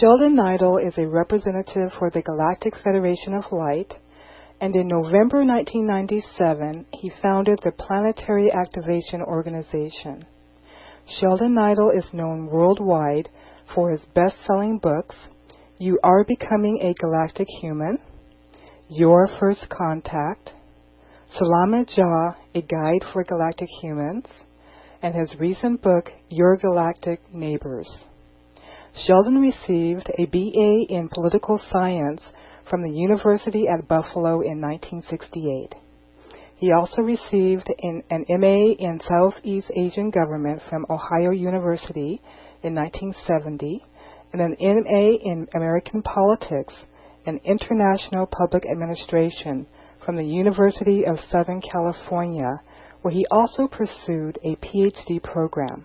Sheldan Nidle is a representative for the Galactic Federation of Light, and in November 1997, he founded the Planetary Activation Organization. Sheldan Nidle is known worldwide for his best-selling books, You Are Becoming a Galactic Human, Your First Contact, Salamat Jah, A Guide for Galactic Humans, and his recent book, Your Galactic Neighbors. Sheldon received a BA in Political Science from the University at Buffalo in 1968. He also received an MA in Southeast Asian Government from Ohio University in 1970, and an MA in American Politics and International Public Administration from the University of Southern California, where he also pursued a PhD program.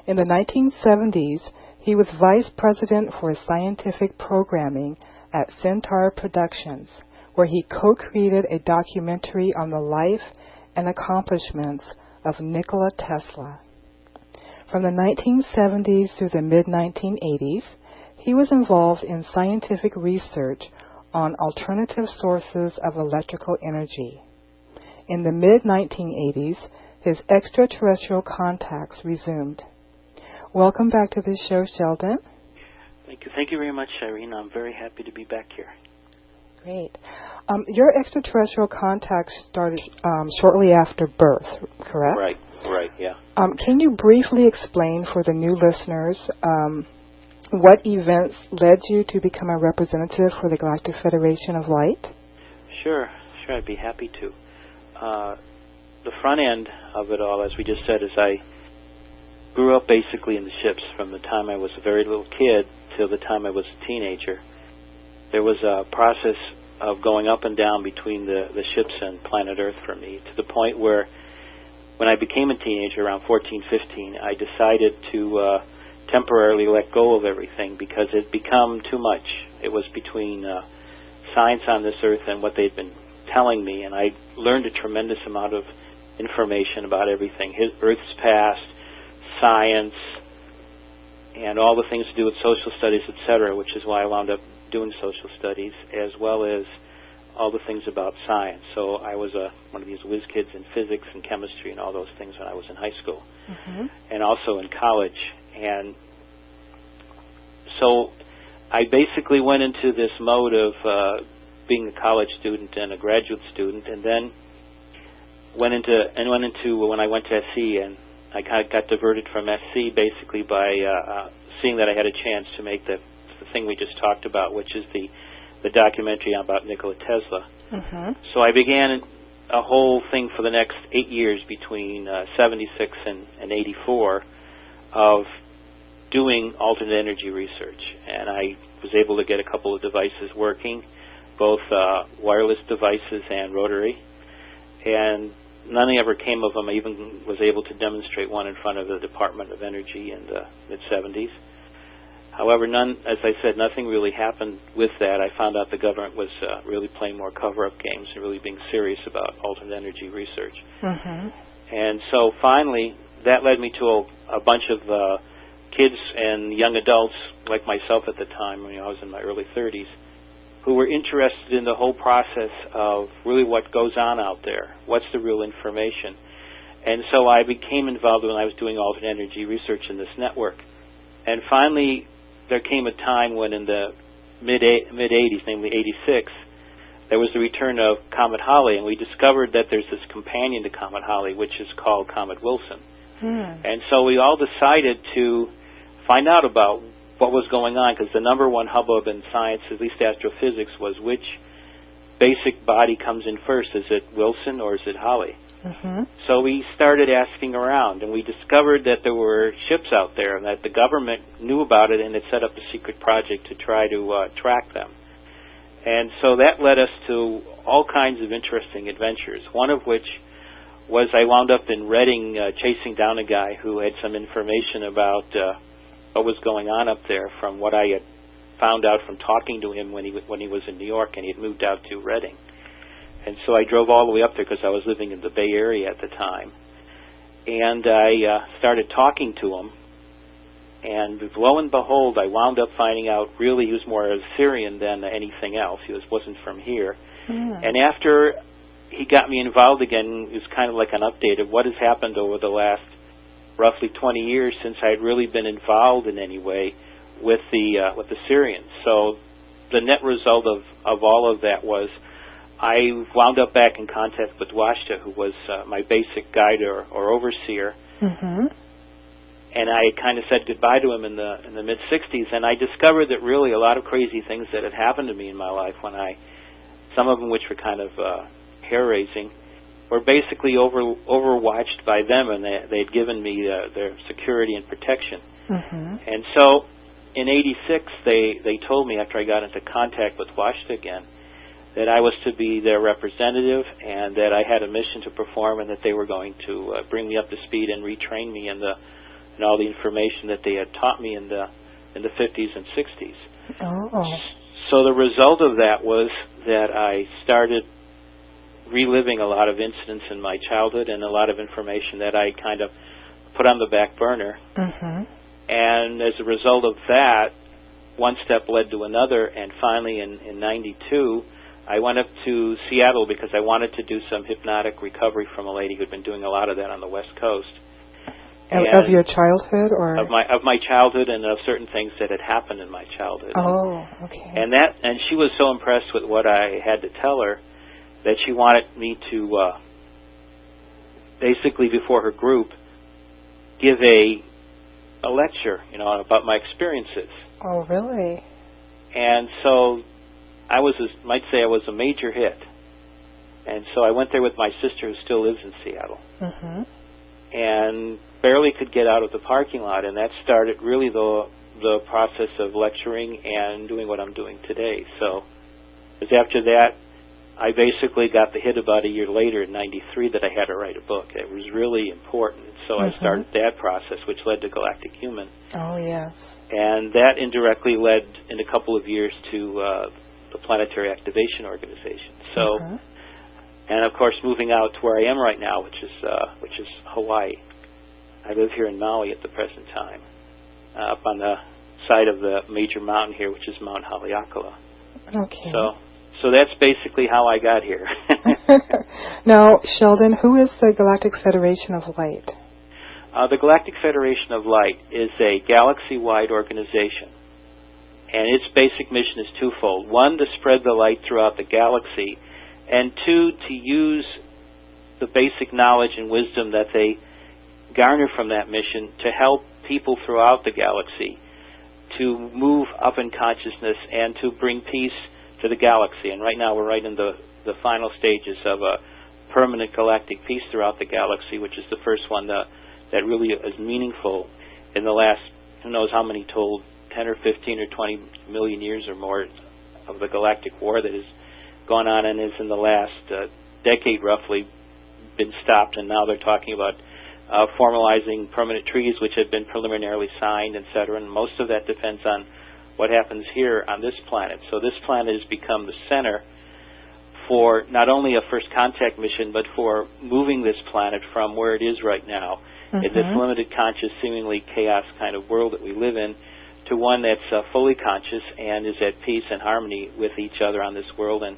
In the 1970s, he was Vice President for Scientific Programming at Centaur Productions, where he co-created a documentary on the life and accomplishments of Nikola Tesla. From the 1970s through the mid-1980s, he was involved in scientific research on alternative sources of electrical energy. In the mid-1980s, his extraterrestrial contacts resumed. Welcome back to the show, Sheldon. Thank you. Thank you very much, Irene. I'm very happy to be back here. Great. Your extraterrestrial contacts started shortly after birth, correct? Right, yeah. Can you briefly explain for the new listeners what events led you to become a representative for the Galactic Federation of Light? Sure, I'd be happy to. The front end of it all, as we just said, is I grew up basically in the ships from the time I was a very little kid till the time I was a teenager. There was a process of going up and down between the ships and planet Earth for me, to the point where when I became a teenager, around 14, 15, I decided to temporarily let go of everything because it had become too much. It was between science on this Earth and what they'd been telling me, and I learned a tremendous amount of information about everything, Earth's past, science, and all the things to do with social studies, etc., which is why I wound up doing social studies, as well as all the things about science. So I was one of these whiz kids in physics and chemistry and all those things when I was in high school, and also in college. And so I basically went into this mode of being a college student and a graduate student, and then went into when I went to SC, and I kind of got diverted from SC basically by seeing that I had a chance to make the thing we just talked about, which is the documentary about Nikola Tesla. So I began a whole thing for the next 8 years between 76 and 84 of doing alternate energy research, and I was able to get a couple of devices working, both wireless devices and rotary, and none ever came of them. I even was able to demonstrate one in front of the Department of Energy in the mid-70s. However, as I said, nothing really happened with that. I found out the government was really playing more cover-up games and really being serious about alternate energy research. And so finally, that led me to a bunch of kids and young adults like myself at the time, I was in my early 30s, who were interested in the whole process of really what goes on out there, what's the real information. And so I became involved when I was doing alternate energy research in this network. And finally, there came a time when in the mid-80s, namely 86, there was the return of Comet Halley, and we discovered that there's this companion to Comet Halley, which is called Comet Wilson. And so we all decided to find out about what was going on, because the number one hubbub in science, at least astrophysics, was which basic body comes in first. Is it Wilson or is it Halley? So we started asking around, and we discovered that there were ships out there and that the government knew about it and had set up a secret project to try to track them. And so that led us to all kinds of interesting adventures, one of which was I wound up in Reading chasing down a guy who had some information about what was going on up there from what I had found out from talking to him when he was in New York, and he had moved out to Reading. And so I drove all the way up there because I was living in the Bay Area at the time. And I started talking to him. And lo and behold, I wound up finding out really he was more Syrian than anything else. He wasn't from here. And after he got me involved again, it was kind of like an update of what has happened over the last roughly 20 years since I'd really been involved in any way with the Syrians. So the net result of all of that was I wound up back in contact with Washta, who was my basic guide or overseer. And I kind of said goodbye to him in the mid-'60s, and I discovered that really a lot of crazy things that had happened to me in my life, some of them which were kind of hair-raising, were basically overwatched by them, and they had given me their security and protection. And so in '86, they told me after I got into contact with Washta again that I was to be their representative and that I had a mission to perform and that they were going to bring me up to speed and retrain me in all the information that they had taught me in the 50s and 60s. So the result of that was that I started reliving a lot of incidents in my childhood and a lot of information that I kind of put on the back burner. And as a result of that, one step led to another, and finally in '92, I went up to Seattle because I wanted to do some hypnotic recovery from a lady who'd been doing a lot of that on the West Coast. Of your childhood, or of my childhood, and of certain things that had happened in my childhood. And she was so impressed with what I had to tell her that she wanted me to basically before her group give a lecture, about my experiences. Oh, really? And so I might say I was a major hit. And so I went there with my sister, who still lives in Seattle. And barely could get out of the parking lot, and that started really the process of lecturing and doing what I'm doing today. So it was after that I basically got the hit about a year later in '93 that I had to write a book. It was really important. So I started that process, which led to Galactic Human. And that indirectly led in a couple of years to the Planetary Activation Organization. So and of course moving out to where I am right now, which is Hawaii. I live here in Maui at the present time, up on the side of the major mountain here, which is Mount Haleakala. So that's basically how I got here. Now, Sheldon, who is the Galactic Federation of Light? The Galactic Federation of Light is a galaxy-wide organization, and its basic mission is twofold. One, to spread the light throughout the galaxy, and two, to use the basic knowledge and wisdom that they garner from that mission to help people throughout the galaxy to move up in consciousness and to bring peace to the galaxy. And right now we're right in the final stages of a permanent galactic peace throughout the galaxy, which is the first one that really is meaningful in the last, who knows how many told, 10 or 15 or 20 million years or more of the galactic war that has gone on and is in the last decade roughly been stopped, and now they're talking about formalizing permanent treaties which have been preliminarily signed, etc. And most of that depends on what happens here on this planet. So this planet has become the center for not only a first contact mission, but for moving this planet from where it is right now, in this limited conscious, seemingly chaos kind of world that we live in, to one that's fully conscious and is at peace and harmony with each other on this world. And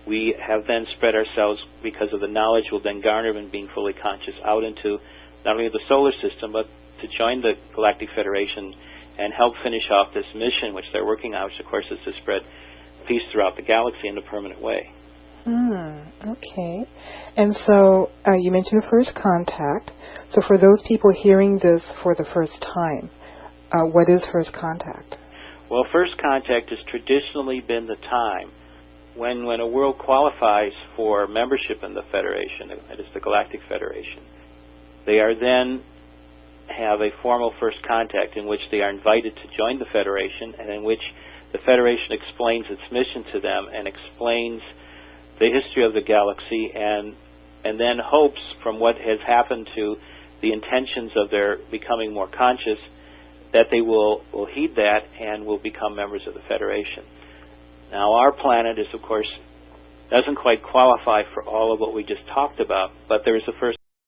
we have then spread ourselves, because of the knowledge we'll then garner in being fully conscious, out into not only the solar system, but to join the Galactic Federation and help finish off this mission, which they're working on, which of course is to spread peace throughout the galaxy in a permanent way. Okay. And so you mentioned first contact. So for those people hearing this for the first time, what is first contact? Well, first contact has traditionally been the time when a world qualifies for membership in the Federation, that is the Galactic Federation. They are then have a formal first contact in which they are invited to join the Federation, and in which the Federation explains its mission to them and explains the history of the galaxy, and then hopes from what has happened to the intentions of their becoming more conscious that they will heed that and will become members of the Federation. Now, our planet is, of course, doesn't quite qualify for all of what we just talked about, but there is a first